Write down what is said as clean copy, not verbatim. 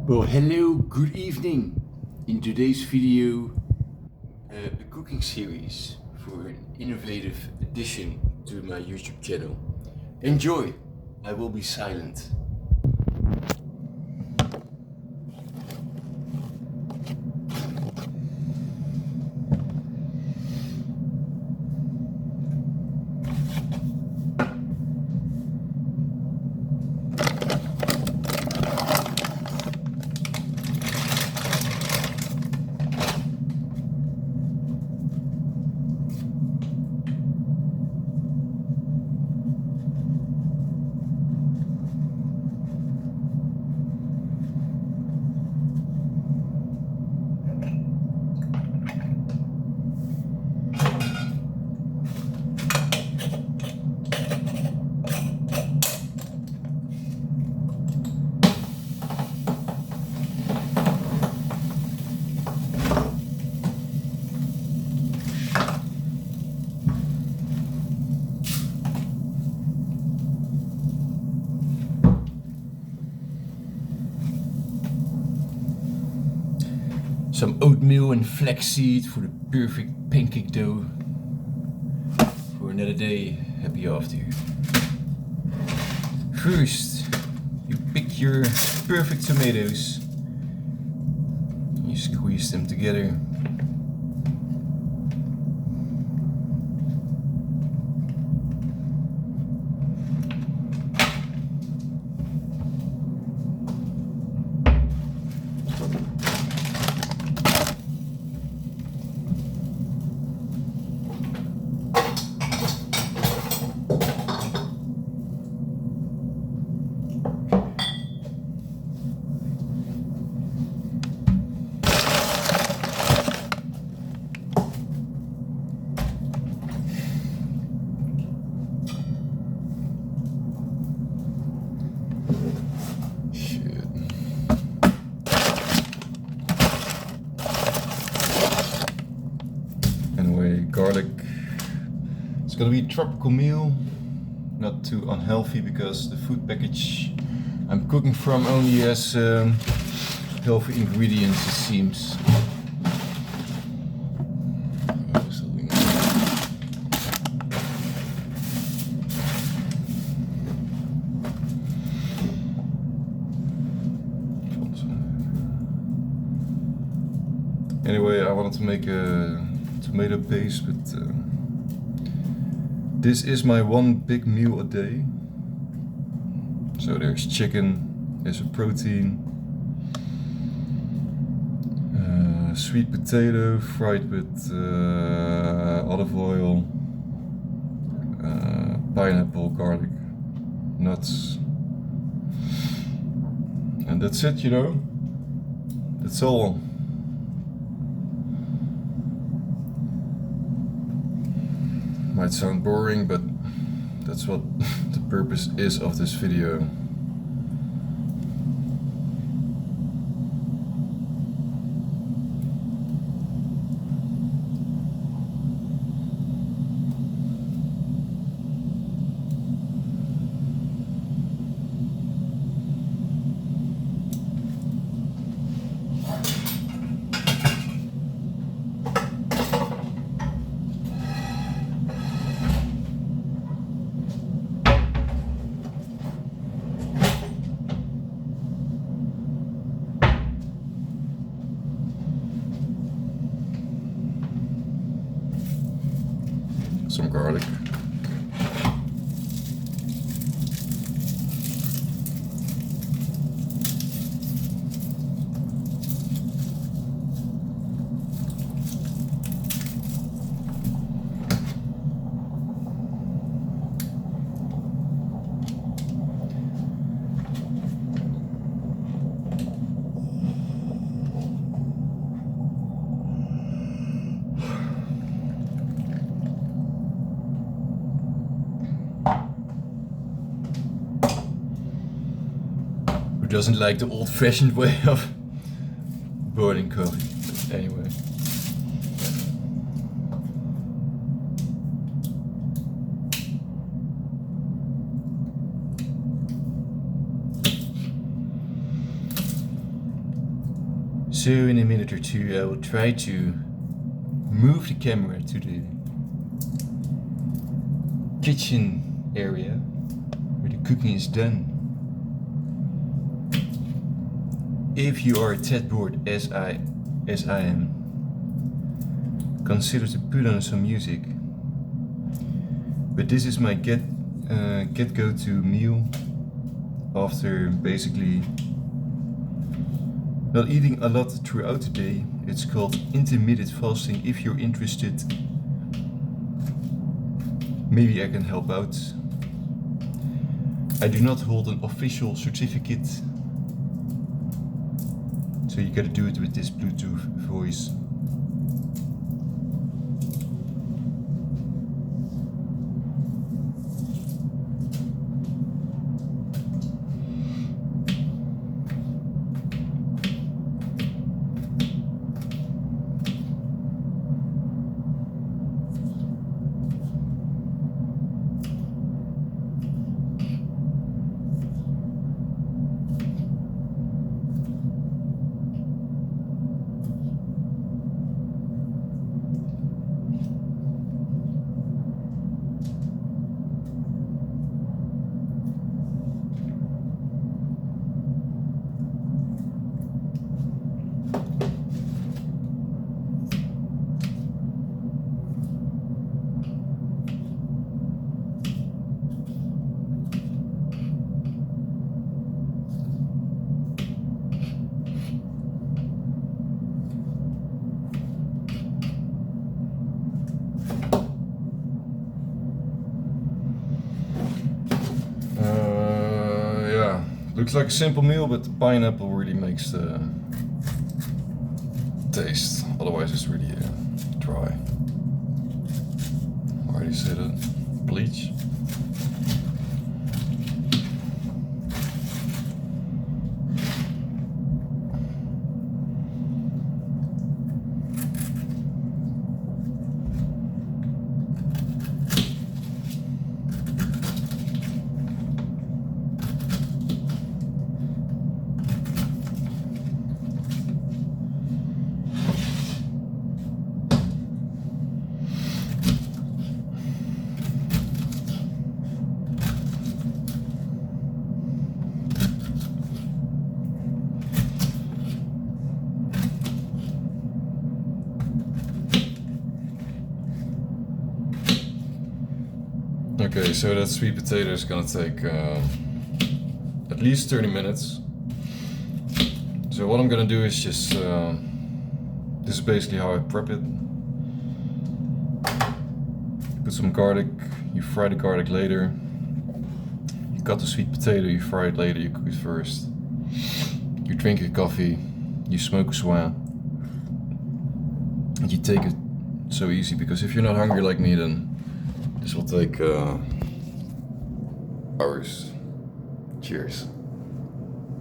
Well, hello, good evening. In today's video, a cooking series for an innovative addition to my YouTube channel. Enjoy! I will be silent. Some oatmeal and flaxseed for the perfect pancake dough. For another day, happy after. First, you pick your perfect tomatoes. You squeeze them together. Garlic. It's gonna be tropical meal, not too unhealthy because the food package I'm cooking from only has healthy ingredients, it seems. Anyway, I wanted to make a tomato paste, but this is my one big meal a day. So there's chicken, there's a protein, sweet potato fried with olive oil, pineapple, garlic, nuts, and that's it, you know. That's all. Might sound boring, but that's what the purpose is of this video. Some garlic. Doesn't like the old-fashioned way of boiling coffee. But anyway. So in a minute or two I will try to move the camera to the kitchen area where the cooking is done. If you are that bored as I am, consider to put on some music. But this is my get-go-to meal after basically not eating a lot throughout the day. It's called intermittent fasting. If you're interested, maybe I can help out. I do not hold an official certificate, so you gotta do it with this Bluetooth voice. Looks like a simple meal, but the pineapple really makes the taste. Otherwise it's really dry. Already said it. Bleach. Okay, so that sweet potato is gonna take at least 30 minutes. So what I'm gonna do is just, this is basically how I prep it. Put some garlic, you fry the garlic later. You cut the sweet potato, you fry it later, you cook it first. You drink your coffee, you smoke a swan. And you take it so easy, because if you're not hungry like me, then this will take hours. Cheers.